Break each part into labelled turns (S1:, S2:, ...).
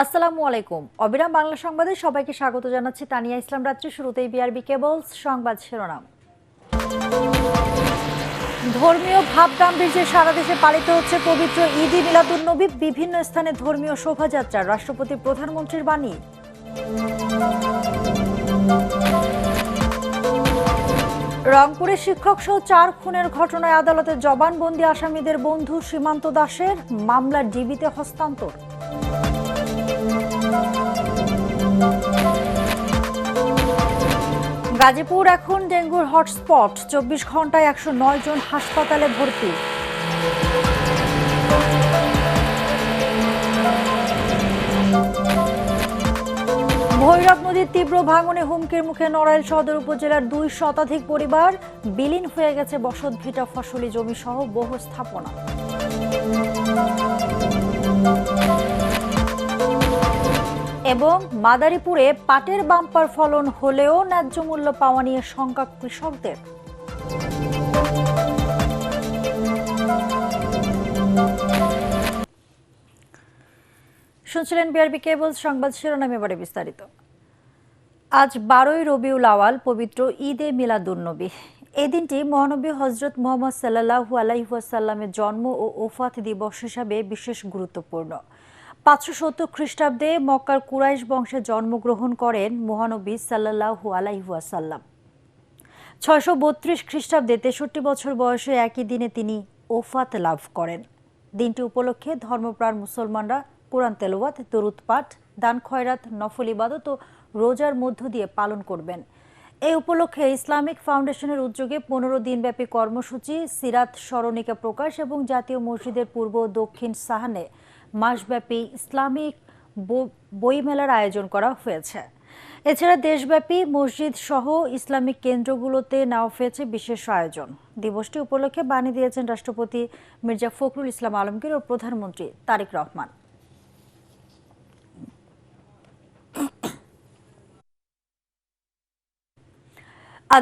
S1: আসসালামু আলাইকুম। অবিরাম বাংলা সংবাদে সবাইকে স্বাগত জানাচ্ছি তানিয়া ইসলাম। রাত্রি শুরুতেই বিআরবি কেবলস সংবাদ শিরোনাম। ধর্মীয় ভাবগাম্ভীর্যে সারা দেশে পালিত হচ্ছে পবিত্র ঈদ ই মিলাদুন্নবী। বিভিন্ন স্থানে ধর্মীয় শোভাযাত্রা, রাষ্ট্রপতি প্রধানমন্ত্রীর বাণী। রংপুরে শিক্ষক সহ 4 খুনের ঘটনায় আদালতে জবানবন্দি আসামিদের বন্ধু সীমান্ত দাসের, মামলা ডিবিতে হস্তান্তর। গাজীপুর এখন ডেঙ্গুর হটস্পট, 24 ঘন্টায় 109 জন হাসপাতালে ভর্তি। ভৈরব নদীর তীব্র ভাঙনে হুমকির মুখে নড়াইল সদর উপজেলার 2 শতাধিক পরিবার, বিলীন হয়ে গেছে বসত ভিটা, ফসলি জমি সহ বহু স্থাপনা। এবং মাদারীপুরে পাটের বাম্পার ফলন হলেও ন্যায্য মূল্য পাওয়া নিয়ে শঙ্কা কৃষকদের। শুনছিলেন বিআরবি কেবল সংবাদ শিরোনাম, এবারে বিস্তারিত। আজ 12ই রবিউল আওয়াল, পবিত্র ঈদে মিলাদুন্নবী। এই দিনটি মহানবী হজরত মুহাম্মদ সাল্লাল্লাহু আলাইহি ওয়াসাল্লামের জন্ম ও ওফাত দিবস হিসাবে বিশেষ গুরুত্বপূর্ণ। 570 খ্রিস্টাব্দে মক্কার কুরাইশ বংশে জন্মগ্রহণ করেন মহানবী সাল্লাল্লাহু আলাইহি ওয়াসাল্লাম। 632 খ্রিস্টাব্দে 63 বছর বয়সে একই দিনে তিনি ওফাত লাভ করেন। দিনটি উপলক্ষে ধর্মপ্রাণ মুসলমানরা কোরআন তেলাওয়াত, দরুদ পাঠ, দান খয়রাত, নফল ইবাদত ও রোজার মধ্য দিয়ে পালন করবেন। এই উপলক্ষে ইসলামিক ফাউন্ডেশনের উদ্যোগে 15 দিনব্যাপী কর্মসূচি, সিরাত স্মরণিকা প্রকাশ এবং জাতীয় মসজিদের পূর্ব ও দক্ষিণ সাহানে মাসব্যাপী ইসলামিক বইমেলার আয়োজন করা হয়েছে। এছাড়া দেশব্যাপী মসজিদ সহ ইসলামিক কেন্দ্রগুলোতে নেওয়া হয়েছে বিশেষ আয়োজন। দিবসটি উপলক্ষে বাণী দিয়েছেন রাষ্ট্রপতি মির্জা ফখরুল ইসলাম আলমগীর ও প্রধানমন্ত্রী তারেক রহমান।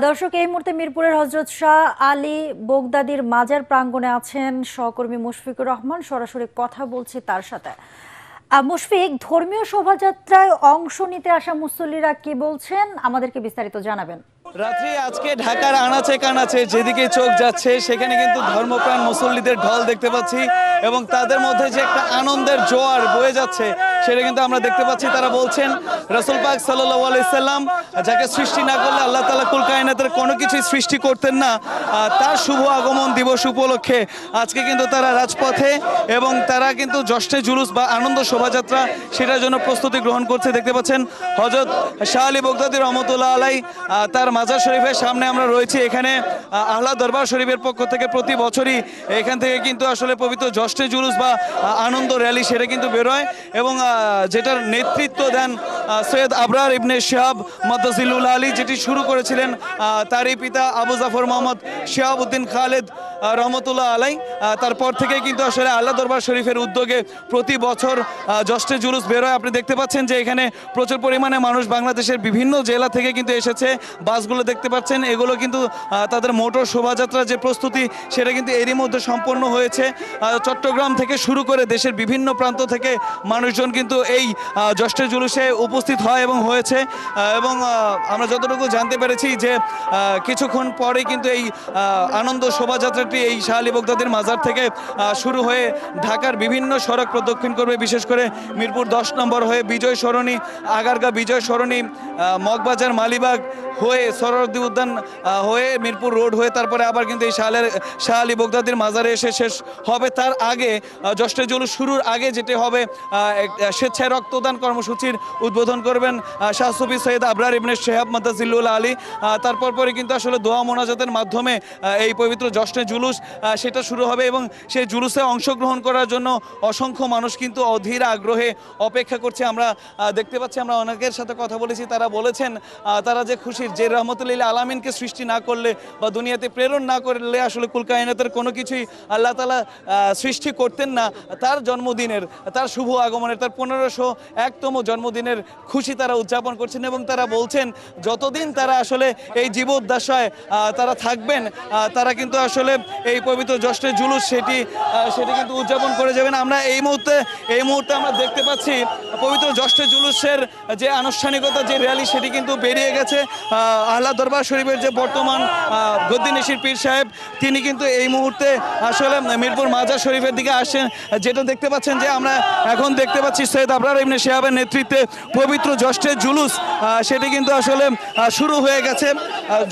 S1: দর্শক, এই মুহূর্তে মিরপুরের হযরত শাহ আলী বগদাদীর মাজার প্রাঙ্গণে আছেন সহকর্মী মুশফিকুর রহমান। সরাসরি কথা বলছি তার সাথে। মুশফিক, ধর্মীয় শোভাযাত্রায় অংশ নিতে আসা মুসল্লিরা কি বলছেন, আমাদেরকে বিস্তারিত জানাবেন।
S2: রাত্রি আজকে ঢাকার আনাচে কানাচে যেদিকে চোখ যাচ্ছে সেখানে কিন্তু ধর্মপ্রাণ মুসল্লিদের ঢল দেখতে পাচ্ছি এবং তাদের মধ্যে যে একটা আনন্দের জোয়ার বয়ে যাচ্ছে সেটা কিন্তু আমরা দেখতে পাচ্ছি। তারা বলছেন রাসূল পাক সাল্লাল্লাহু আলাইহি সাল্লাম যাকে সৃষ্টি না করলে আল্লাহ তাআলা কুল কায়নাতের কোনো কিছুই সৃষ্টি করতেন না, তার শুভ আগমন দিবস উপলক্ষে আজকে কিন্তু তারা রাজপথে এবং তারা কিন্তু জশ্নে জুলুস বা আনন্দ শোভাযাত্রা সেটার জন্য প্রস্তুতি গ্রহণ করছে। দেখতে পাচ্ছেন হযরত শাহ আলী বগদাদী রহমতুল্লাহ আলাইহি তার মাজার শরীফের সামনে আমরা রয়েছি। এখানে আহলা দরবার শরীফের পক্ষ থেকে প্রতি বছরই এখান থেকে কিন্তু আসলে পবিত্র জশ্নে জুলুস বা আনন্দ র্যালি সেটা কিন্তু বেরোয় এবং যেটার নেতৃত্ব দেন সৈয়দ আবরার ইবনে শিহাব মাদ্দাজিলুল আলী, যেটি শুরু করেছিলেন তারই পিতা আবু জাফর মোহাম্মদ শিহাবউদ্দিন খালেদ রহমতুল্লাহ আলাই। তারপর থেকে কিন্তু আসলে আল্লাহ দরবার শরীফের উদ্যোগে প্রতি বছর জশ্নে জুলুস বেরোয়। আপনি দেখতে পাচ্ছেন যে এখানে প্রচুর পরিমাণে মানুষ বাংলাদেশের বিভিন্ন জেলা থেকে কিন্তু এসেছে। বাসগুলো দেখতে পাচ্ছেন, এগুলো কিন্তু তাদের মোটর শোভাযাত্রার যে প্রস্তুতি সেটা কিন্তু এরই মধ্যে সম্পন্ন হয়েছে। চট্টগ্রাম থেকে শুরু করে দেশের বিভিন্ন প্রান্ত থেকে মানুষজন কিন্তু এই জশ্নে জুলুসে উপস্থিত হয় এবং হয়েছে এবং আমরা যতটুকু জানতে পেরেছি যে কিছুক্ষণ পরে কিন্তু এই আনন্দ শোভাযাত্রাটি এই শাহ আলী বগদাদীর মাজার থেকে শুরু হয়ে ঢাকার বিভিন্ন সড়ক প্রদক্ষিণ করবে। বিশেষ করে মিরপুর 10 নম্বর হয়ে বিজয় সরণি, আগারগা বিজয় সরণি, মগবাজার, মালিবাগ হয়ে সরোয়ার্দী উদ্যান হয়ে মিরপুর রোড হয়ে তারপরে আবার কিন্তু এই শাহ আলী বগদাদীর মাজারে এসে শেষ হবে। তার আগে জশ্নে জুলুস শুরুর আগে যেটি হবে স্বেচ্ছায় রক্তদান কর্মসূচির উদ্বোধন করবেন শাহ সুফি সৈয়দ আবরার ইবনে শিহাব মাদ্দাজিলুল আলী। তারপর পরে কিন্তু আসলে দোয়া মোনাজাতের মাধ্যমে এই পবিত্র জশ্নে জুলুস সেটা শুরু হবে এবং সেই জুলুসে অংশগ্রহণ করার জন্য অসংখ্য মানুষ কিন্তু অধীর আগ্রহে অপেক্ষা করছে। আমরা দেখতে পাচ্ছি, আমরা অনেকের সাথে কথা বলেছি, তারা বলেছেন তারা যে খুশির। যে রহমান রহমতুল্লিল আলামিনকে সৃষ্টি না করলে বা দুনিয়াতে প্রেরণ না করলে আসলে কুল কায়নাতের কোনো কিছুই আল্লাহ তাআলা সৃষ্টি করতেন না। তার জন্মদিনের, তার শুভ আগমনের, তার 1501তম জন্মদিনের খুশি তারা উদযাপন করছেন এবং তারা বলছেন যতদিন তারা আসলে এই জীবদ্দশায় তারা থাকবেন তারা কিন্তু আসলে এই পবিত্র জশ্নে জুলুস সেটি কিন্তু উদযাপন করে যাবেন। আমরা এই মুহূর্তে আমরা দেখতে পাচ্ছি পবিত্র জশ্নে জুলুসের যে আনুষ্ঠানিকতা, যে র্যালি সেটি কিন্তু বেরিয়ে গেছে। আহলা দরবার শরীফের যে বর্তমান গদ্দিনিশির পীর সাহেব তিনি কিন্তু এই মুহূর্তে আসলে মিরপুর মাজার শরীফের দিকে আসছেন। যেটা দেখতে পাচ্ছেন যে আমরা এখন দেখতে পাচ্ছি সৈয়দ আবরার ইবনে শিহাবের নেতৃত্বে পবিত্র জশ্নে জুলুস সেটি কিন্তু আসলে শুরু হয়ে গেছে।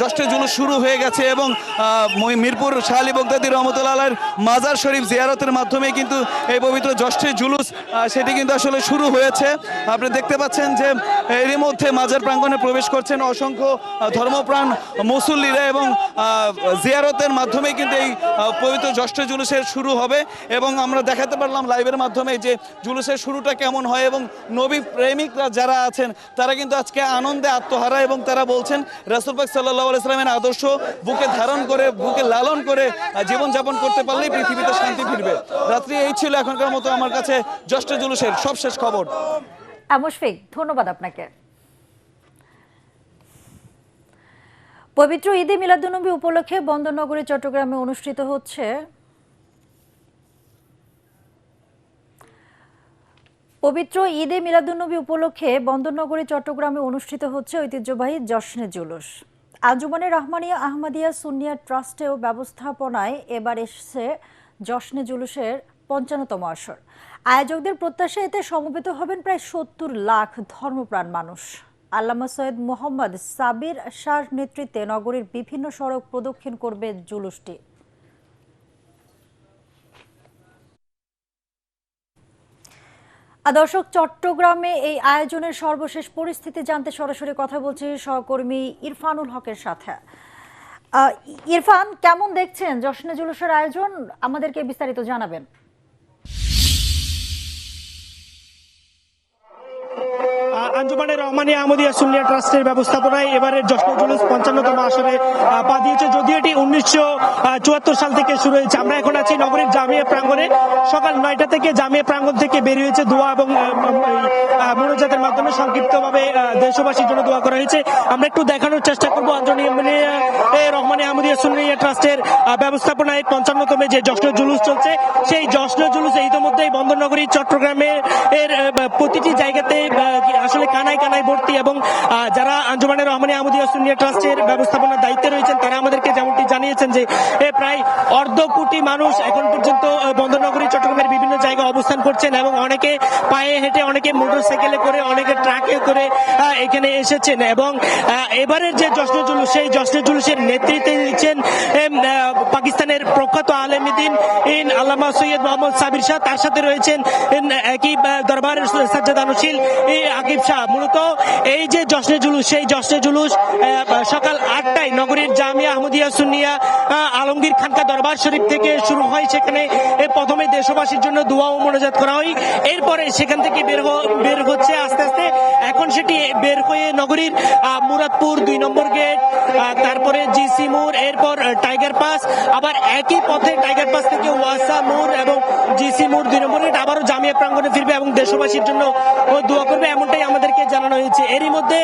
S2: জশ্নে জুলুস শুরু হয়ে গেছে এবং মিরপুর শাহ আলী বগদাদী রহমতুল্লাহ আলাইহির মাজার শরীফ জিয়ারতের মাধ্যমে কিন্তু এই পবিত্র জশ্নে জুলুস সেটি কিন্তু আসলে শুরু হয়েছে। আপনি দেখতে পাচ্ছেন যে এরই মধ্যে মাজার প্রাঙ্গণে প্রবেশ করছেন অসংখ্য ধর্মপ্রাণ মুসল্লিরা এবং জিয়ারতের মাধ্যমে কিন্তু এই পবিত্র জশ্নে জুলুসের শুরু হবে এবং আমরা দেখাতে পারলাম লাইভের মাধ্যমে যে জুলুসের শুরুটা কেমন হয় এবং নবী প্রেমিকরা যারা আছেন তারা কিন্তু আজকে আনন্দে আত্মহারা এবং তারা বলছেন রাসূল পাক সাল্লাল্লাহু আলাইহি ওয়াসাল্লামের আদর্শ বুকে ধারণ করে, বুকে লালন করে জীবনযাপন করতে পারলেই পৃথিবীতে শান্তি ফিরবে। রাত্রি এই ছিল এখনকার মতো আমার কাছে জশ্নে জুলুসের সবশেষ খবর।
S1: মুশফিক, ধন্যবাদ আপনাকে। পবিত্র ঈদে মিলাদুন্নবী উপলক্ষে বন্দরনগরী চট্টগ্রামে অনুষ্ঠিত হচ্ছে ঐতিহ্যবাহী জশ্নে জুলুস। আঞ্জুমানে রহমানিয়া আহমদিয়া সুন্নিয়া ট্রাস্টেও ব্যবস্থাপনায় এবার এসেছে জশ্নে জুলুসের 55তম আসর। আয়োজকদের প্রত্যাশা এতে সমবেত হবেন প্রায় 70 লাখ ধর্মপ্রাণ মানুষ। আল্লামা সৈয়দ মোহাম্মদ সাবির শাহর নেতৃত্বে নগরীর বিভিন্ন সড়ক প্রদক্ষিণ করবে জুলুসটি। দর্শক, চট্টগ্রামে এই আয়োজনের সর্বশেষ পরিস্থিতি জানতে সরাসরি কথা বলছি সহকর্মী ইরফানুল হকের সাথে। ইরফান, কেমন দেখছেন জশ্নে জুলুসের আয়োজন? আমাদেরকে বিস্তারিত জানাবেন।
S3: আঞ্জুমানে রহমানিয়া আহমদিয়া সুন্নিয়া ট্রাস্টের ব্যবস্থাপনায় এবারের জশ্নে জুলুস 55তম আসরে পা দিয়েছে। যদিও এটি 1974 সাল থেকে শুরু হয়েছে। আমরা এখন আছি নগরীর জামিয়া প্রাঙ্গণে। সকাল 9টা থেকে জামিয়া প্রাঙ্গণ থেকে বের হয়েছে দোয়া এবং মোনাজাতের মাধ্যমে সংক্ষিপ্তভাবে দেশবাসীর জন্য দোয়া করা হয়েছে। আমরা একটু দেখানোর চেষ্টা করবো রহমানিয়া আহমদিয়া সুন্নিয়া ট্রাস্টের ব্যবস্থাপনায় 55তম যে জশ্নে জুলুস চলছে, সেই জশ্নে জুলুস ইতিমধ্যেই বন্দরনগরী চট্টগ্রামের প্রতিটি জায়গাতে আসলে কানায় কানায় ভর্তি এবং যারা আঞ্জুমানে রহমানিয়া আহমদিয়া সুন্নিয়া ট্রাস্টের ব্যবস্থাপনার দায়িত্বে রয়েছেন তারা আমাদেরকে যেমনটি জানিয়েছেন যে প্রায় 1.5 কোটি মানুষ এখন পর্যন্ত বন্দরনগরী চট্টগ্রামের বিভিন্ন জায়গায় অবস্থান করছেন এবং অনেকে পায়ে হেঁটে, অনেকে মোটরসাইকেলে করে, অনেকে ট্রাকে করে এখানে এসেছেন এবং এবারের যে জশ্নে জুলুস, সেই জশ্নে জুলুসের নেতৃত্বে দিচ্ছেন পাকিস্তানের প্রখ্যাত আলেমদ্বীন আল্লামা সৈয়দ মোহাম্মদ সাবির শাহ। তার সাথে রয়েছেন একই দরবারের সাজ্জাদানুশীল আকিব শাহ। মূলত এই যে জশ্নে জুলুস, সেই জশ্নে জুলুস সকাল 8টায় নগরীর জামিয়া আহমদিয়া সুন্নিয়া আলমগীর খানকা দরবার শরীফ থেকে শুরু হয়। সেখানে প্রথমে দেশবাসীর জন্য দোয়া ও মোনাজাত করা হয়। এরপরে সেখান থেকে বের হচ্ছে আস্তে আস্তে। এখন সেটি বের হয়ে নগরীর মুরাদপুর 2 নম্বর গেট, তারপরে জিসি মোড়, এরপর টাইগার পাস, আবার একই পথে টাইগার পাস থেকে ওয়াসা মোড় এবং জিসি মোড় 2 নম্বর গেট আবারও জামিয়া প্রাঙ্গণে ফিরবে এবং দেশবাসীর জন্য দোয়া করবে, এমনটাই আমাদেরকে জানানো হয়েছে। এরই মধ্যে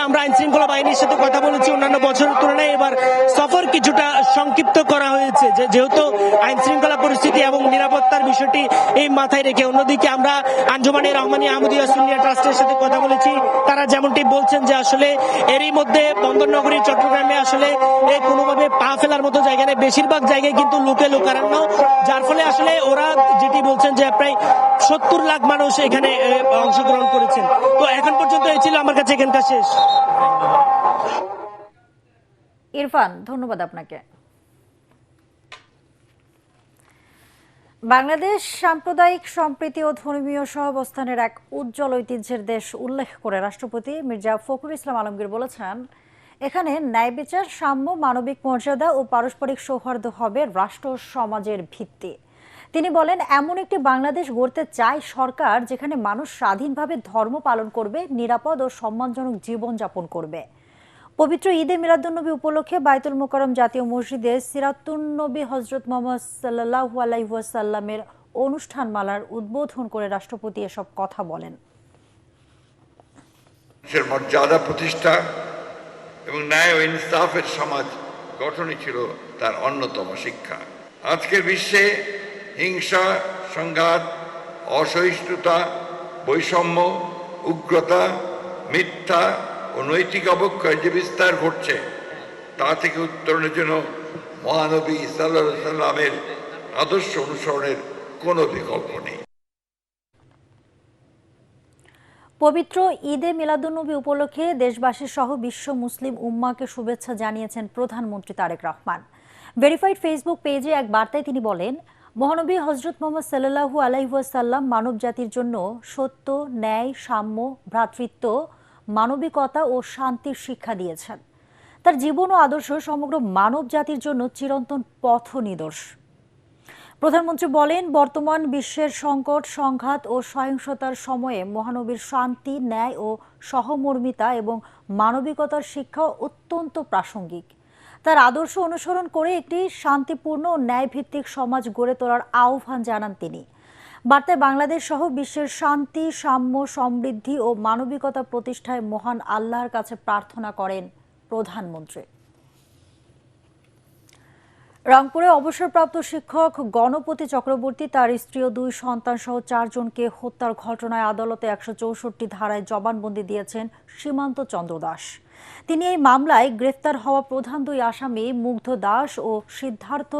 S3: আমরা আইন শৃঙ্খলা বাহিনীর সাথে কথা বলেছি। অন্যান্য বছরের তুলনায় এবার সফর কিছুটা সংক্ষিপ্ত করা হয়েছে, যেহেতু আইন শৃঙ্খলা পরিস্থিতি এবং নিরাপত্তার বিষয়টি এই মাথায় রেখে। অন্যদিকে আমরা আঞ্জুমানে রহমানিয়া আহমদিয়া সুন্নিয়া ট্রাস্টের সাথে কথা বলেছি। তারা যেমনটি বলছেন যে আসলে এরই মধ্যে বন্দরনগরী চট্টগ্রামে আসলে কোনোভাবে পা ফেলার মতো জায়গা নেই। বেশিরভাগ জায়গায় কিন্তু লোকারণ্য, যার ফলে আসলে ওরা যেটি বলছেন যে প্রায় 70 লাখ মানুষ এখানে অংশগ্রহণ করেছেন। তো এখন পর্যন্ত এই ছিল আমার কাছে এখানকার শেষ।
S1: ইরফান, ধন্যবাদ আপনাকে। বাংলাদেশ সাম্প্রদায়িক সম্প্রীতি ও ধর্মীয় সহাবস্থানের এক উজ্জ্বল ঐতিহ্যের দেশ উল্লেখ করে রাষ্ট্রপতি মির্জা ফখরুল ইসলাম আলমগীর বলেছেন, এখানে ন্যায় বিচার, সাম্য, মানবিক মর্যাদা ও পারস্পরিক সৌহার্দ্য হবে রাষ্ট্র সমাজের ভিত্তি। তিনি বলেন, এমন একটি বাংলাদেশ গড়তে চায় সরকার যেখানে মানুষ স্বাধীনভাবে ধর্ম পালন করবে, নিরাপদ ও সম্মানজনক জীবনযাপন করবে। পবিত্র ঈদে মিলাদুন্নবী উপলক্ষে বায়তুল মোকাররম জাতীয় মসজিদে সিরাতুন্নবী হযরত মুহাম্মদ সাল্লাল্লাহু আলাইহি ওয়াসাল্লামের অনুষ্ঠানমালার উদ্বোধন করে রাষ্ট্রপতি এসব কথা বলেন।
S4: মর্যাদা প্রতিষ্ঠা এবং ন্যায় ও ইনসাফের সমাজ গঠনই ছিল তার অন্যতম শিক্ষা। আজকের বিশ্বে হিংসা, সংঘাত, অসহিষ্ণুতা, বৈষম্য, উগ্রতা, মিথ্যা ও নৈতিক অবক্ষয় যে বিস্তার ঘটছে তা থেকে উত্তরণের জন্য মহানবী সাল্লাল্লাহু আলাইহি সাল্লামের আদর্শ অনুসরণের কোনো বিকল্প নেই।
S1: পবিত্র ঈদে মিলাদুন্নবী উপলক্ষে দেশবাসী সহ বিশ্ব মুসলিম উম্মাহকে শুভেচ্ছা জানিয়েছেন প্রধানমন্ত্রী তারেক রহমান। ভেরিফাইড ফেসবুক পেজে এক বার্তায় তিনি বলেন, মহানবী হযরত মুহাম্মদ সাল্লাল্লাহু আলাইহি ওয়াসাল্লাম মানব জাতির জন্য সত্য, ন্যায়, সাম্য, ভ্রাতৃত্ব, মানবিকতা ও শান্তির শিক্ষা দিয়েছেন। তার জীবন ও আদর্শ সমগ্র মানব জাতির জন্য চিরন্তন পথ নিদর্শ। প্রধানমন্ত্রী বলেন, বর্তমান বিশ্বের সংকট, সংঘাত ও সহিংসতার সময়ে মহানবীর শান্তি, ন্যায় ও সহমর্মিতা এবং মানবিকতার শিক্ষা অত্যন্ত প্রাসঙ্গিক। তার আদর্শ অনুসরণ করে একটি শান্তিপূর্ণ ও ন্যায়ভিত্তিক সমাজ গড়ে তোলার আহ্বান জানান তিনি। বার্তায় বাংলাদেশ সহ বিশ্বের শান্তি, সাম্য, সমৃদ্ধি ও মানবিকতা প্রতিষ্ঠায় মহান আল্লাহর কাছে প্রার্থনা করেন প্রধানমন্ত্রী। রংপুরে অবসরপ্রাপ্ত শিক্ষক গণপতি চক্রবর্তী তার স্ত্রী ও 2 সন্তান সহ 4 জনকে হত্যার ঘটনায় আদালতে 164 ধারায় জবানবন্দি দিয়েছেন সীমান্ত চন্দ্র দাস। তিনি এই মামলায় গ্রেফতার হওয়া প্রধান 2 আসামি মুগ্ধ দাস ও সিদ্ধার্থ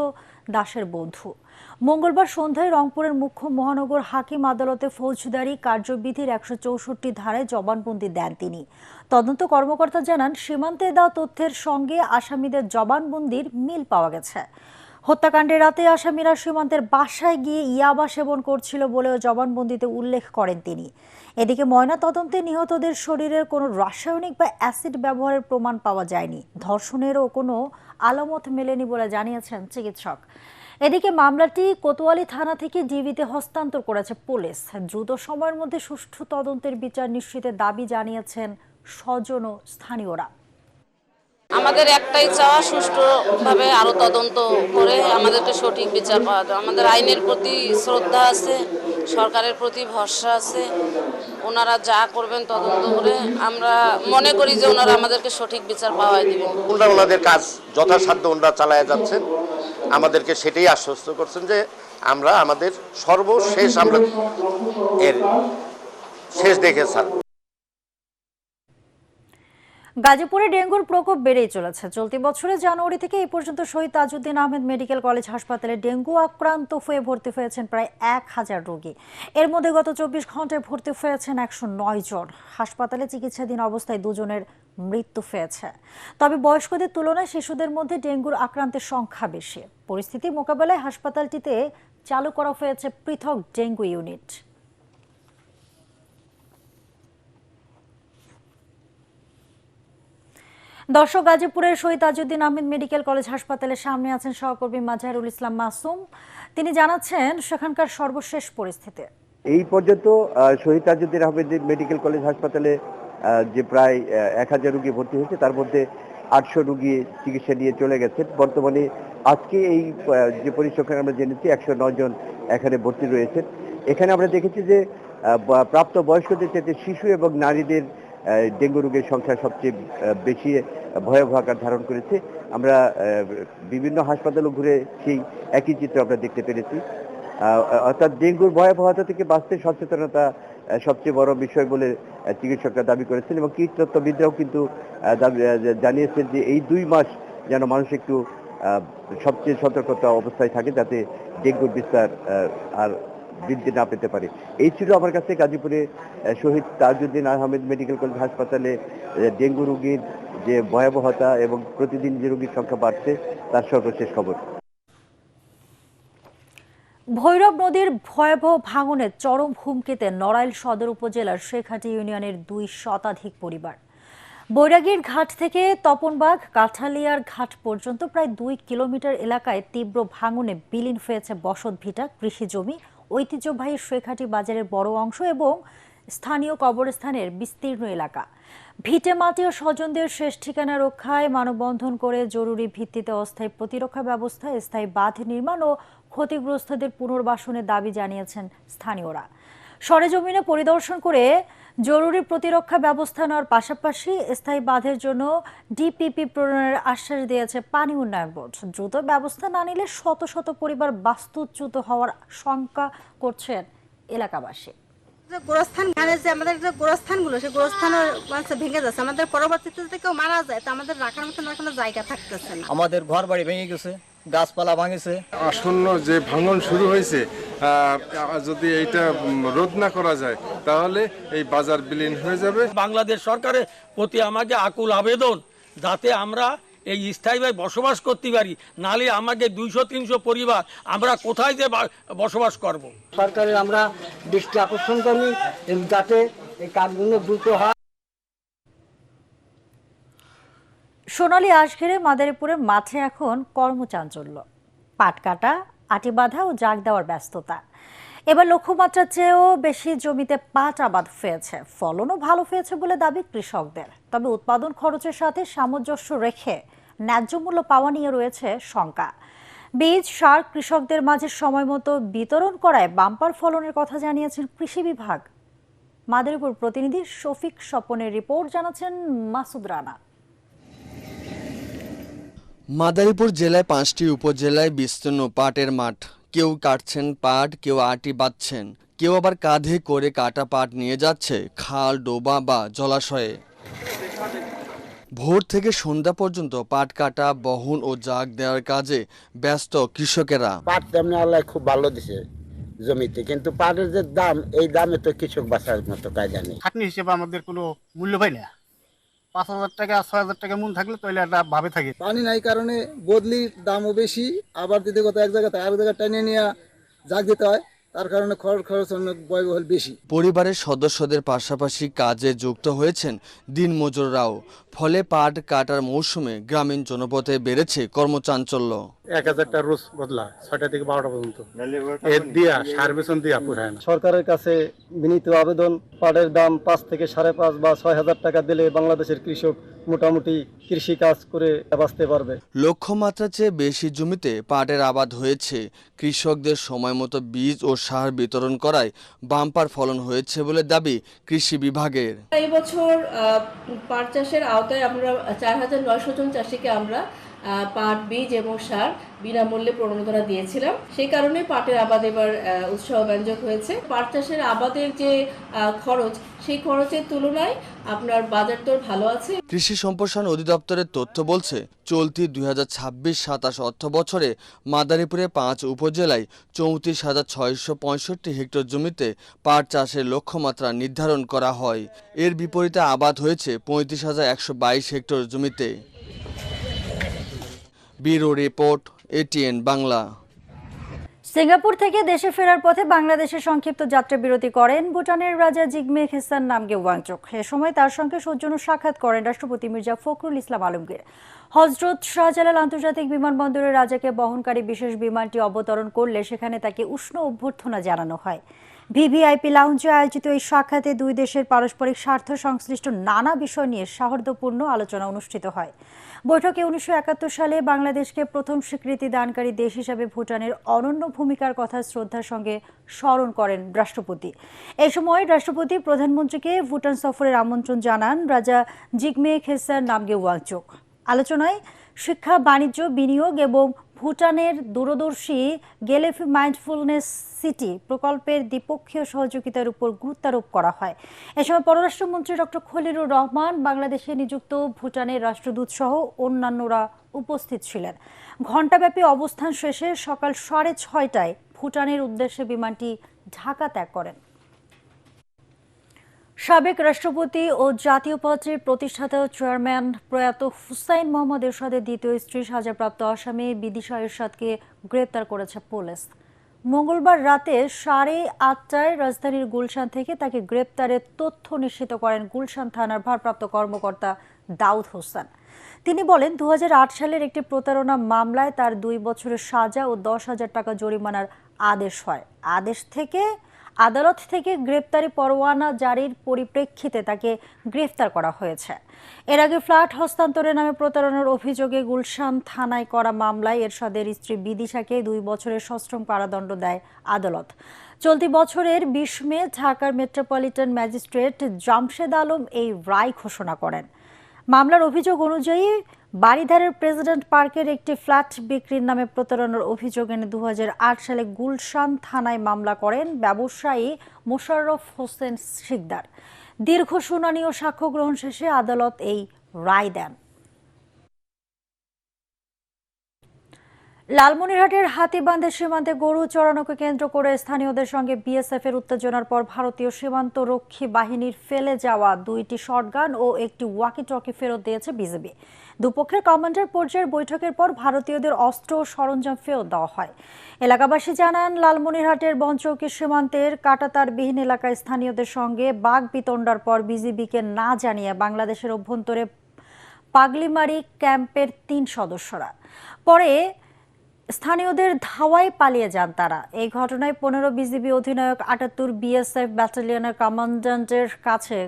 S1: দাসের বন্ধু। মঙ্গলবার সন্ধ্যায় রংপুরের মুখ্য মহানগর হাকিম আদালতে ফৌজদারি কার্যবিধির 164 ধারায় জবানবন্দি দেন তিনি। তদন্ত কর্মকর্তা জানান, সীমান্তে দেওয়া তথ্যের সঙ্গে আসামিদের জবানবন্দির মিল পাওয়া গেছে। হত্যাকাণ্ডের রাতে আসামিরা সীমান্তের বাসায় গিয়ে ইয়াবা সেবন করছিল বলেও জবানবন্দিতে উল্লেখ করেন তিনি। এদিকে ময়নাতদন্তে নিহতদের শরীরের কোনো রাসায়নিক বা অ্যাসিড ব্যবহারের প্রমাণ পাওয়া যায়নি। ধর্ষণেরও কোনো আলামত মেলেনি বলে জানিয়েছেন চিকিৎসক। এদিকে মামলাটি কোতোয়ালি থানা থেকে ডিবিতে হস্তান্তর করেছে পুলিশ। দ্রুত সময়ের মধ্যে সুষ্ঠু তদন্তের বিচার নিশ্চিতের দাবি জানিয়েছেন স্বজন ও স্থানীয়রা।
S5: আমাদের একটাই চাওয়া, সুষ্ঠুভাবে আরো তদন্ত করে আমাদেরকে সঠিক বিচার পাওয়া যায়। আমাদের আইনের প্রতি শ্রদ্ধা আছে, সরকারের প্রতি ভরসা আছে। ওনারা যা করবেন তদন্ত করে আমরা মনে করি যে ওনারা আমাদেরকে সঠিক বিচার পাওয়াই দিবেন।
S6: ওনাদের কাজ যথাসাধ্য ওনারা চালায় যাচ্ছেন। আমাদেরকে সেটাই আশ্বস্ত করছেন যে আমরা আমাদের সর্বশেষ আমরা এর শেষ দেখে ছাড়ব।
S1: গাজীপুরে ডেঙ্গুর প্রকোপ বেড়েই চলেছে। চলতি বছরের জানুয়ারি থেকে এই পর্যন্ত শহীদ তাজউদ্দিন আহমেদ মেডিকেল কলেজ হাসপাতালে ডেঙ্গু আক্রান্ত হয়ে ভর্তি হয়েছেন প্রায় 1000 রোগী। এর মধ্যে গত 24 ঘন্টায় ভর্তি হয়েছেন 109 জন। হাসপাতালে চিকিৎসাধীন অবস্থায় 2 জনের মৃত্যু হয়েছে। তবে বয়স্কদের তুলনায় শিশুদের মধ্যে ডেঙ্গুর আক্রান্তের সংখ্যা বেশি। পরিস্থিতি মোকাবেলায় হাসপাতালটিতে চালু করা হয়েছে পৃথক ডেঙ্গু ইউনিট। দর্শক, গাজীপুরের শহীদ তাজউদ্দিন আহমেদ মেডিকেল কলেজ হাসপাতালের সামনে আছেন সহকর্মী মাজাহিরুল ইসলাম মাসুম। তিনি জানাচ্ছেন সেখানকার সর্বশেষ পরিস্থিতি।
S7: এই পর্যন্ত শহীদ তাজউদ্দিন আহমেদ মেডিকেল কলেজ হাসপাতালে যে প্রায় 1000 রোগী ভর্তি হয়েছে, তার মধ্যে 800 রোগী চিকিৎসা নিয়ে চলে গেছে। বর্তমানে আজকে এই যে পরিসংখ্যান আমরা জেনেছি, 109 জন এখানে ভর্তি রয়েছেন। এখানে আমরা দেখেছি যে প্রাপ্ত বয়স্কদের চাইতে শিশু এবং নারীদের ডেঙ্গু রোগের সংখ্যা সবচেয়ে বেশি ভয়াবহ আকার ধারণ করেছে। আমরা বিভিন্ন হাসপাতালে ঘুরে সেই একই চিত্র আমরা দেখতে পেরেছি। অর্থাৎ ডেঙ্গুর ভয়াবহতা থেকে বাঁচতে সচেতনতা সবচেয়ে বড় বিষয় বলে চিকিৎসকরা দাবি করেছেন এবং কীটতত্ত্ববিদরাও কিন্তু জানিয়েছেন যে এই 2 মাস যেন মানুষ একটু সবচেয়ে সতর্কতা অবস্থায় থাকে, যাতে ডেঙ্গুর বিস্তার আর বৃদ্ধি না পেতে পারে। এই ছিল আমার কাছে গাজীপুরে শহীদ তাজউদ্দিন আহমেদ মেডিকেল কলেজ হাসপাতালে ডেঙ্গু রোগীর যে ভয়াবহতা এবং প্রতিদিন যে রোগীর সংখ্যা বাড়ছে তার সর্বশেষ খবর।
S1: ভৈরব নদীর ভয়াবহ ভাঙনে চরম হুমকিতে নড়াইল সদর উপজেলার শেখাটি ইউনিয়নের 2 শতাধিক পরিবার। বৈরাগীর ঘাট থেকে তপনবাগ কাঠালিয়ার ঘাট পর্যন্ত প্রায় 2 কিলোমিটার এলাকায় তীব্র ভাঙনে বিলীন হয়েছে বসতভিটা, কৃষি জমি, ঐতিহ্যবাহী শেখাটি বাজারের বড় অংশ এবং স্থানীয় কবরস্থানের বিস্তীর্ণ এলাকা। ভিটে মাটি ও স্বজনদের শেষ ঠিকানা রক্ষায় মানববন্ধন করে জরুরি ভিত্তিতে অস্থায়ী প্রতিরক্ষা ব্যবস্থা, স্থায়ী বাঁধ নির্মাণ ও ক্ষতিগ্রস্তদের পুনর্বাসনের দাবি জানিয়েছেন স্থানীয়রা। সরেজমিনে পরিদর্শন করে জরুরি প্রতিরক্ষা ব্যবস্থা নেওয়ার পাশাপাশি স্থায়ী বাঁধের জন্য ডিপিপি প্রণয়নের আশ্বাস দিয়েছে পানি উন্নয়ন বোর্ড। দ্রুত ব্যবস্থা না নিলে শত শত পরিবার বাস্তুচ্যুত হওয়ার শঙ্কা করছেন এলাকাবাসী।
S8: গোরস্থান মানে যে আমাদের যে গোরস্থানগুলো, সেই গোরস্থানের ভেঙে যাচ্ছে, আমাদের পরবর্তীতে যদি কেউ মারা যায় তো আমাদের রাখার মতন আর কোনো জায়গা থাকতেছে না।
S9: আমাদের ঘর বাড়ি ভেঙে গেছে, গাছপালা ভাঙেছে।
S10: আসন্ন যে ভাঙন শুরু হয়েছে, যদি এইটা রোধ না করা যায় তাহলে এই বাজার বিলীন হয়ে যাবে।
S9: বাংলাদেশ সরকারের প্রতি আমাকে আকুল আবেদন, যাতে আমরা এই স্থায়ীভাবে বসবাস করতে পারি, নালে আমাকে 200-300 পরিবার আমরা কোথায় যে বসবাস করব।
S11: সরকারের আমরা দৃষ্টি আকর্ষণ করি যাতে এই কাজগুলো দ্রুত হয়।
S1: সোনালী আঁশ ঘিরে মাদারীপুরের মাঠে এখন কর্মচাঞ্চল্য। পাট কাটা, আটি বাঁধা ও জাগ দেওয়ার ব্যস্ততা। এবার লক্ষ্যমাত্রার চেয়েও বেশি জমিতে পাট আবাদ হয়েছে, ফলনও ভালো হয়েছে বলে দাবি কৃষকদের। তবে উৎপাদন খরচের সাথে সামঞ্জস্য রেখে ন্যায্য মূল্য পাওয়া নিয়ে রয়েছে শঙ্কা। বীজ, সার কৃষকদের মাঝে সময়মতো বিতরণ করায় বাম্পার ফলনের কথা জানিয়েছেন কৃষি বিভাগ। মাদারীপুর প্রতিনিধি শফিক স্বপনের রিপোর্ট, জানাচ্ছেন মাসুদ রানা।
S12: মাদারীপুর জেলায় 5টি উপজেলায় বিস্তীর্ণ পাটের মাঠ। কেউ কাটছেন পাট, কেউ আটি বাঁধছেন, কেউ আবার কাঁধে করে কাটা পাট নিয়ে যাচ্ছে খাল, ডোবা বা জলাশয়ে। ভোর থেকে সন্ধ্যা পর্যন্ত পাট কাটা, বহন ও জাগ দেওয়ার কাজে ব্যস্ত কৃষকেরা।
S11: পাট তেমনি আল্লাহ খুব ভালো দিছে জমিতে, কিন্তু পাটের যে দাম, এই দামে তো কৃষক বাঁচার মতো কায়দা নেই।
S13: খাটনি হিসেবে আমাদের কোনো মূল্য পাই না। 5,000 টাকা 6,000 টাকা মূল থাকলে তাহলে একটা ভাবে থাকে।
S14: পানি নাই কারণে বদলির দামও বেশি, আবার দিতে কথা এক জায়গাতে আর জায়গায় টেনে নিয়ে জাগ দিতে হয়, তার কারণে খরচ অনেক ব্যয়বহুল বেশি।
S12: পরিবারের সদস্যদের পাশাপাশি কাজে যুক্ত হয়েছেন দিনমজুররাও। ফলে পাট কাটার মৌসুমে গ্রামীণ জনপথে বেড়েছে কর্মচাঞ্চল্য।
S13: 1,000 টাকা রোজ বদলা 6টা থেকে 12টা পর্যন্ত, এর দিয়া সার বেতন দিয়া পুরায় না।
S11: সরকারের কাছে বিনীত আবেদন, পাটের দাম 5 থেকে 5.5 বা 6,000 টাকা দিলে বাংলাদেশের কৃষক মোটামুটি কৃষি কাজ করে বাঁচতে পারবে।
S12: লক্ষ্যমাত্রার চেয়ে বেশি জমিতে পাটের আবাদ হয়েছে। কৃষকদের সময় মতো বীজ ও সার বিতরণ করায় বাম্পার ফলন হয়েছে বলে দাবি কৃষি বিভাগের।
S15: এই বছর পাট চাষের আওতায় আমরা 4,900 জন চাষিকে আমরা পাট বীজ এবং সার বিনামূল্যে প্রণোদনা দিয়েছিলাম। সেই কারণে পাটের আবাদ এবার উৎসাহব্যঞ্জক হয়েছে। পাট চাষের আবাদের যে খরচ, সেই খরচের তুলনায় আপনার বাজার দর ভালো আছে।
S12: কৃষি সম্প্রসারণ অধিদপ্তরের তথ্য বলছে, চলতি 2026-27 অর্থ বছরে মাদারীপুরে 5 উপজেলায় 34,665 হেক্টর জমিতে পাট চাষের লক্ষ্যমাত্রা নির্ধারণ করা হয়। এর বিপরীতে আবাদ হয়েছে 35,122 হেক্টর জমিতে। Bureau report, ATN Bangla.
S1: Singapore থেকে দেশে ফেরার পথে বাংলাদেশে সংক্ষিপ্ত যাত্রা বিরতি করেন ভুটানের রাজা জিগমে খেসান নামগে ওয়াংচুক। এ সময় তার সঙ্গে সৌজন্য সাক্ষাৎ করেন রাষ্ট্রপতি মির্জা ফখরুল ইসলাম আলমগীর। হজরত শাহজালাল আন্তর্জাতিক বিমানবন্দরে রাজাকে বহনকারী বিশেষ বিমানটি অবতরণ করলে সেখানে তাকে উষ্ণ অভ্যর্থনা জানানো হয়। ভিভিআইপি লাউঞ্জে আয়োজিত এই সাক্ষাতে দুই দেশের পারস্পরিক স্বার্থ সংশ্লিষ্ট নানা বিষয় নিয়ে সৌহার্দ্যপূর্ণ আলোচনা অনুষ্ঠিত হয়। বৈঠকে 1971 সালে বাংলাদেশকে প্রথম স্বীকৃতি দানকারী দেশ হিসাবে ভুটানের অনন্য ভূমিকার কথা শ্রদ্ধার সঙ্গে স্মরণ করেন রাষ্ট্রপতি। এই সময় রাষ্ট্রপতি প্রধানমন্ত্রীকে ভুটান সফরের আমন্ত্রণ জানান রাজা জিগমে খেসান নামগে ওয়াংচুক। আলোচনায় শিক্ষা, বাণিজ্য, বিনিয়োগ এবং ভুটানের দূরদর্শী গেলেফি মাইন্ডফুলনেস সিটি প্রকল্পের দ্বিপক্ষীয় সহযোগিতার উপর গুরুত্বারোপ করা হয়। এ সময় পররাষ্ট্রমন্ত্রী ডক্টর খলিলুর রহমান, বাংলাদেশে নিযুক্ত ভুটানের রাষ্ট্রদূত সহ অন্যান্যরা উপস্থিত ছিলেন। ঘণ্টাব্যাপী অবস্থান শেষে সকাল 6:30টায় ভুটানের উদ্দেশ্যে বিমানটি ঢাকা ত্যাগ করেন। সাবেক রাষ্ট্রপতি ও জাতীয় পার্টির প্রতিষ্ঠাতা চেয়ারম্যান প্রয়াত হুসাইন মোহাম্মদ এরশাদের দ্বিতীয় স্ত্রী সাজাপ্রাপ্ত আসামি বিদিশা এরশাদকে গ্রেপ্তার করেছে পুলিশ। মঙ্গলবার রাতে 8:30টায় রাজধানীর গুলশান থেকে তাকে গ্রেপ্তারের তথ্য নিশ্চিত করেন গুলশান থানার ভারপ্রাপ্ত কর্মকর্তা দাউদ হোসেন। তিনি বলেন, 2008 সালের একটি প্রতারণা মামলায় তার 2 বছরের সাজা ও 10,000 টাকা জরিমানার আদেশ হয়। আদালত থেকে গ্রেপ্তারি পরোয়ানা জারির পরিপ্রেক্ষিতে তাকে গ্রেফতার করা হয়েছে। এর আগে ফ্ল্যাট হস্তান্তরের নামে প্রতারণার অভিযোগে গুলশান থানায় করা মামলায় এরশাদের স্ত্রী বিদিশাকে 2 বছরের সশ্রম কারাদণ্ড দেয় আদালত। চলতি বছরের 20 মে ঢাকার মেট্রোপলিটন ম্যাজিস্ট্রেট জামশেদ আলম এই রায় ঘোষণা করেন। মামলার অভিযোগ অনুযায়ী বারিধারের প্রেসিডেন্ট পার্কের একটি ফ্ল্যাট বিক্রির নামে প্রতারণার অভিযোগ এনে 2008 সালে গুলশান থানায় মামলা করেন ব্যবসায়ী মোশাররফ হোসেন শিকদার। দীর্ঘ শুনানি ও সাক্ষ্য গ্রহণ শেষে আদালত এই রায় দেন। লালমনিরহাটের হাতিবান্ধের সীমান্তে গরু চড়ানোকে কেন্দ্র করে স্থানীয়দের সঙ্গে বিএসএফ এর উত্তেজনার পর ভারতীয় সীমান্ত রক্ষী বাহিনীর ফেলে যাওয়া 2টি শটগান ও একটি ওয়াকি টকি ফেরত দিয়েছে বিজিবি। দুপক্ষের কমান্ডার পর্যায়ের বৈঠকের পর ভারতীয়দের অস্ত্র ও সরঞ্জাম ফেরত দেওয়া হয়। এলাকাবাসী জানান, লালমনিরহাটের বনচৌকি সীমান্তের কাঁটাতারবিহীন এলাকায় স্থানীয়দের সঙ্গে বাঘ বিতণ্ডার পর বিজিবিকে না জানিয়ে বাংলাদেশের অভ্যন্তরে পাগলিমারি ক্যাম্পের 3 সদস্যরা পরে স্থানীয়দের ধাওয়ায় পালিয়ে যান তারা। এই ঘটনায় 15 বিজিবি অধিনায়ক 78 বিএসএফ ব্যাটালিয়নের কমান্ড্যান্টের কাছে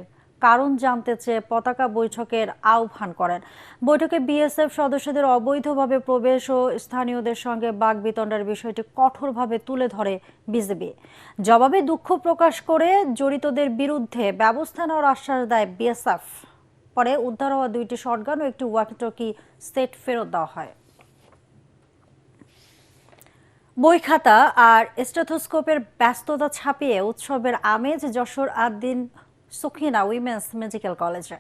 S1: কারণ জানতে চেয়ে পতাকা বৈঠকের আহ্বান করেন। বৈঠকে বিএসএফ সদস্যদের অবৈধভাবে প্রবেশ ও স্থানীয়দের সঙ্গে বাকবিতণ্ডার বিষয়টি কঠোরভাবে তুলে ধরে বিজিবি। জবাবে দুঃখ প্রকাশ করে জড়িতদের বিরুদ্ধে ব্যবস্থা নেওয়ার আশ্বাস দেয় বিএসএফ। পরে উদ্ধার হওয়া 2টি শটগান ও একটি ওয়াকিটকি সেট ফেরত দেওয়া হয়। বই খাতা আর স্টেথোস্কোপের ব্যস্ততা ছাপিয়ে উৎসবের আমেজ যশোর আদ্দিন সখিনা উইমেন্স মেডিকেল কলেজে।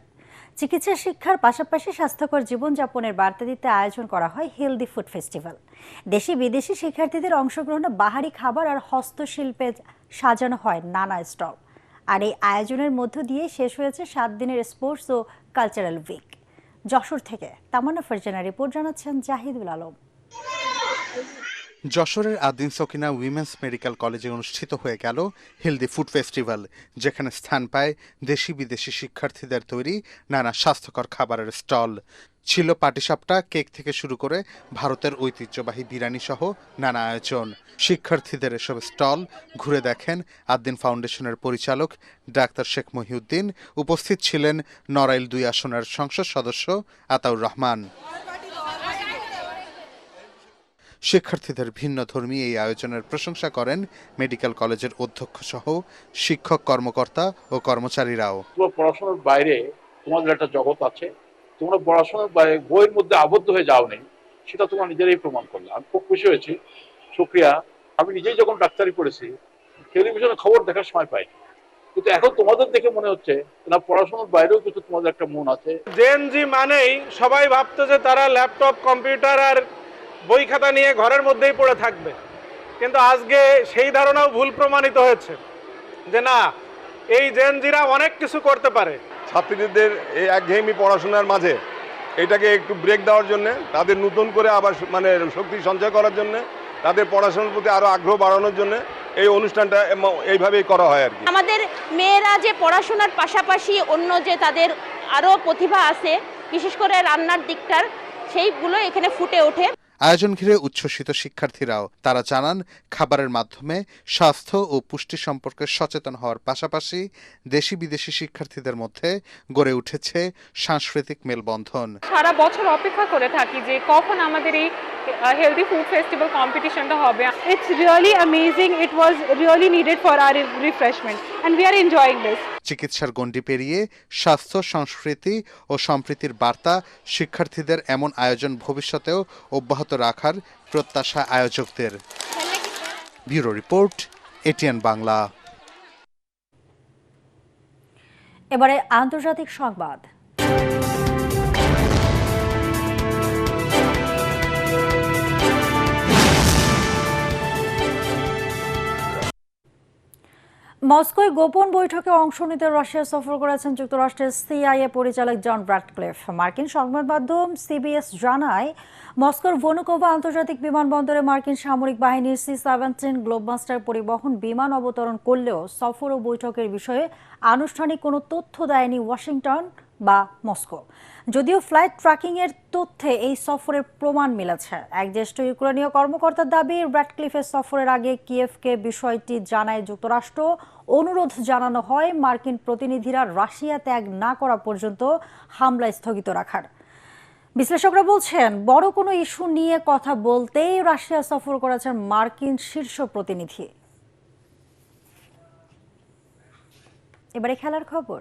S1: চিকিৎসা শিক্ষার পাশাপাশি স্বাস্থ্যকর জীবনযাপনের বার্তা দিতে আয়োজন করা হয় হেলদি ফুড ফেস্টিভ্যাল। দেশি বিদেশি শিক্ষার্থীদের অংশগ্রহণে বাহারি খাবার আর হস্তশিল্পে সাজানো হয় নানা স্টল। আর এই আয়োজনের মধ্য দিয়ে শেষ হয়েছে 7 দিনের স্পোর্টস ও কালচারাল উইক। যশোর থেকে তামান্না ফারজানা রিপোর্ট জানাচ্ছেন জাহিদুল আলম।
S16: যশোরের আদ্দিন সকিনা উইমেন্স মেডিকেল কলেজে অনুষ্ঠিত হয়ে গেল হেলদি ফুড ফেস্টিভ্যাল, যেখানে স্থান পায় দেশি বিদেশি শিক্ষার্থীদের তৈরি নানা স্বাস্থ্যকর খাবারের স্টল। ছিল পাটিসাপটা, কেক থেকে শুরু করে ভারতের ঐতিহ্যবাহী বিরিয়ানি সহ নানা আয়োজন। শিক্ষার্থীদের এসব স্টল ঘুরে দেখেন আদ্দিন ফাউন্ডেশনের পরিচালক ডাক্তার শেখ মহিউদ্দিন। উপস্থিত ছিলেন নড়াইল 2 আসনের সংসদ সদস্য আতাউর রহমান। শিক্ষার্থীদের ভিন্ন ধর্মী এই আয়োজনের প্রশংসা করেন মেডিকেল কলেজের অধ্যক্ষ সহ শিক্ষক, কর্মকর্তা ও কর্মচারীরাও।
S17: পড়াশোনার বাইরে তোমাদের একটা জগৎ আছে, তোমরা পড়াশোনার বাইরে বইয়ের মধ্যে আবদ্ধ হয়ে যাও নেই, সেটা তোমরা নিজেরাই প্রমাণ করলে। আমি খুব খুশি হয়েছি, শুক্রিয়া। আমি নিজেই যখন ডাক্তারি পড়েছি টেলিভিশনে খবর দেখার সময় পাই, কিন্তু এখন তোমাদের দেখে মনে হচ্ছে না পড়াশোনার বাইরেও কিছু তোমাদের একটা মন আছে।
S3: জেনজি মানেই সবাই ভাবতো যে তারা ল্যাপটপ, কম্পিউটার আর বই খাতা নিয়ে ঘরের মধ্যেই পড়ে থাকবে, কিন্তু আজকে সেই ধারণাও ভুল প্রমাণিত হয়েছে যে না, এই জেনজিরা অনেক কিছু করতে পারে।
S10: ছাত্রীদের এই একঘেয়েমি পড়াশোনার মাঝে এটাকে একটু ব্রেক দেওয়ার জন্য, তাদের নতুন করে আবার মানে শক্তি সঞ্চয় করার জন্য, তাদের পড়াশোনার প্রতি আরো আগ্রহ বাড়ানোর জন্য এই অনুষ্ঠানটা এইভাবেই করা হয় আর কি।
S18: আমাদের মেয়েরা যে পড়াশোনার পাশাপাশি অন্য যে তাদের আরো প্রতিভা আছে, বিশেষ করে রান্নার দিকটার, সেইগুলো এখানে ফুটে ওঠে।
S16: আয়োজন ঘিরে উচ্ছ্বসিত শিক্ষার্থীরাও। তারা জানান, খাবারের মাধ্যমে স্বাস্থ্য ও পুষ্টি সম্পর্কে সচেতন হওয়ার পাশাপাশি দেশি বিদেশি শিক্ষার্থীদের মধ্যে গড়ে উঠেছে সাংস্কৃতিক মেলবন্ধন।
S19: সারা বছর অপেক্ষা করে থাকি যে কখন আমাদের এই হেলদি ফুড ফেস্টিভ্যাল কম্পিটিশনটা হবে। It's really amazing, it was really needed for our refreshment and we are enjoying this.
S16: চিকিৎসার গণ্ডি পেরিয়ে স্বাস্থ্য, সংস্কৃতি ও সম্প্রীতির বার্তা শিক্ষার্থীদের এমন আয়োজন ভবিষ্যতেও অব্যাহত রাখার প্রত্যাশা আয়োজকদের। Bureau report, ATN Bangla.
S1: এবারে আন্তর্জাতিক সংবাদ। মস্কোয় গোপন বৈঠকে অংশ নিতে রাশিয়া সফর করেছেন যুক্তরাষ্ট্রের সিআইএ পরিচালক জন ব্র্যাডক্লিফ। মার্কিন সংবাদ মাধ্যম সিবিএস জানায়, মস্কোর ভনুকোভা আন্তর্জাতিক বিমানবন্দরে মার্কিন সামরিক বাহিনীর C-17 গ্লোবমাস্টার পরিবহন বিমান অবতরণ করলেও সফর ও বৈঠকের বিষয়ে আনুষ্ঠানিক কোনো তথ্য দেয়নি ওয়াশিংটন বা মস্কো। যদিও ফ্লাইট ট্র্যাকিং এর তথ্যে এই সফরের প্রমাণ মিলেছে। এক জ্যেষ্ঠ ইউক্রেনীয় কর্মকর্তার দাবি, র্যাডক্লিফের সফরের আগে কিয়েভকে বিষয়টি জানায় যুক্তরাষ্ট্র। অনুরোধ জানানো হয় মার্কিন প্রতিনিধিরা রাশিয়া ত্যাগ না করা পর্যন্ত হামলা স্থগিত রাখার। বিশ্লেষকরা বলছেন, বড় কোনো ইস্যু নিয়ে কথা বলতেই রাশিয়া সফর করেছেন মার্কিন শীর্ষ প্রতিনিধি। এবারে খেলার খবর।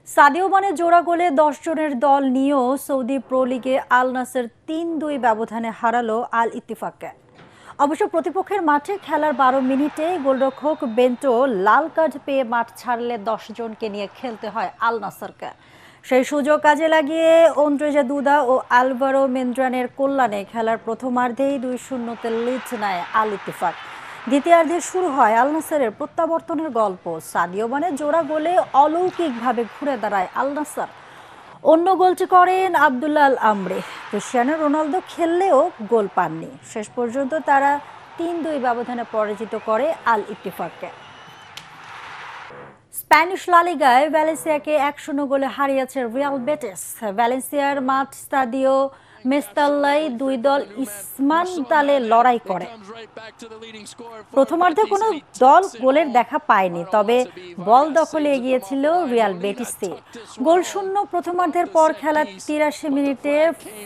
S1: সাদিও মানে জোড়া গোলে 10 জনের দল নিয়েও সৌদি প্রো লিগে আল নাসের 3-2 ব্যবধানে হারালো আল ইত্তিফাককে। অবশ্য প্রতিপক্ষের মাঠে খেলার 12 মিনিটে গোলরক্ষক বেন্টো লাল কার্ড পেয়ে মাঠ ছাড়লে 10 জনকে নিয়ে খেলতে হয় আল নাসরকে। সেই সুযোগ কাজে লাগিয়ে ওন্দ্রেজা দুদা ও আলভারো মেন্দ্রানের কল্যাণে খেলার প্রথমার্ধেই 2-0 লিড নেয় আল ইত্তিফাক। দ্বিতীয়ার্ধে শুরু হয় আল নাসেরের প্রত্যাবর্তনের গল্প। সাদিও মানে জোড়া গোলে অলৌকিকভাবে ঘুরে দাঁড়ায় আল নাসর। অন্য গোলটি করেন আব্দুল্লাহ আল আমরে। ক্রিস্টিয়ানো রোনালদো খেললেও গোল পাননি। শেষ পর্যন্ত তারা 3-2 ব্যবধানে পরাজিত করে আল ইত্তিফাককে। স্প্যানিশ লা লিগায় ভ্যালেন্সিয়াকে 1-0 গোলে হারিয়েছে রিয়াল বেটিস। ভ্যালেন্সিয়ার মাঠ স্টাডিও মেস্তাল্লায় দুই দল ইসমান তালে লড়াই করে। প্রথমার্ধে কোনো দল গোলের দেখা পায়নি, তবে বল দখলে এগিয়েছিল রিয়াল বেটিসে। গোল শূন্য প্রথমার্ধের পর খেলার 83 মিনিটে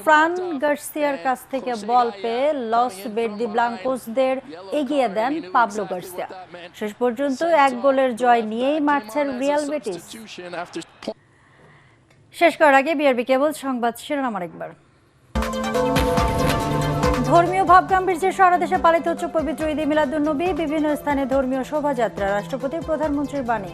S1: ফ্রান গার্সিয়ার কাছ থেকে বল পেয়ে লস বের্দি ব্লাঙ্কোসদের এগিয়ে দেন পাবলো গার্সিয়া। শেষ পর্যন্ত 1 গোলের জয় নিয়েই মাঠছেন রিয়াল বেটিস। শেষ করার আগে বিআরবি কেবল সংবাদ শিরোনাম আরেকবার। ধর্মীয় ভাবগাম্ভীর্যে সারা দেশে পালিত হচ্ছে পবিত্র ঈদে মিলাদুন্নবী। বিভিন্ন স্থানে ধর্মীয় শোভাযাত্রা, রাষ্ট্রপতি প্রধানমন্ত্রীর বাণী।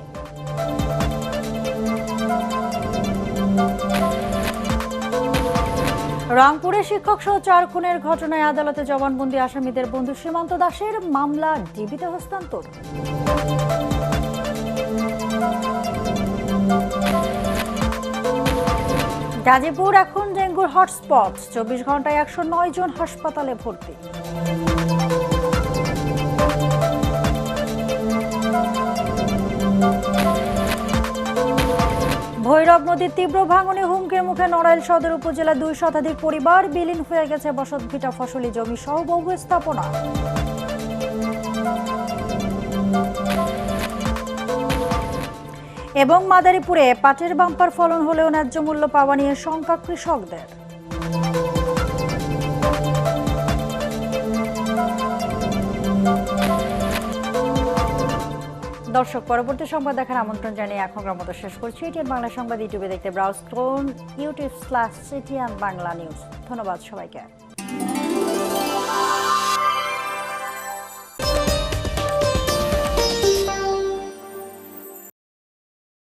S1: রংপুরে শিক্ষক সহ 4 খুনের ঘটনায় আদালতে জবানবন্দি আসামিদের বন্ধু সীমান্ত দাসের। মামলা ডিবিতে হস্তান্তর। গাজীপুর এখন ডেঙ্গুর হটস্পট। 24 ঘন্টায় 109 জন হাসপাতালে ভর্তি। ভৈরব নদীর তীব্র ভাঙনে হুমকির মুখে নড়াইল সদর উপজেলা 2 শতাধিক পরিবার। বিলীন হয়ে গেছে বসতভিটা, ফসলি জমি সহ বহু স্থাপনা। এবং মাদারীপুরে পাটের বাম্পার ফলন হলেও ন্যায্য মূল্য পাওয়া নিয়ে শঙ্কা কৃষকদের। দর্শক, পরবর্তী সংবাদ দেখার আমন্ত্রণ জানিয়ে এখনকার মতো শেষ করছি। এটিএন বাংলা সংবাদ ইউটিউবে দেখতে ব্রাউজ করুন youtube/ctnbangla news। ধন্যবাদ সবাইকে।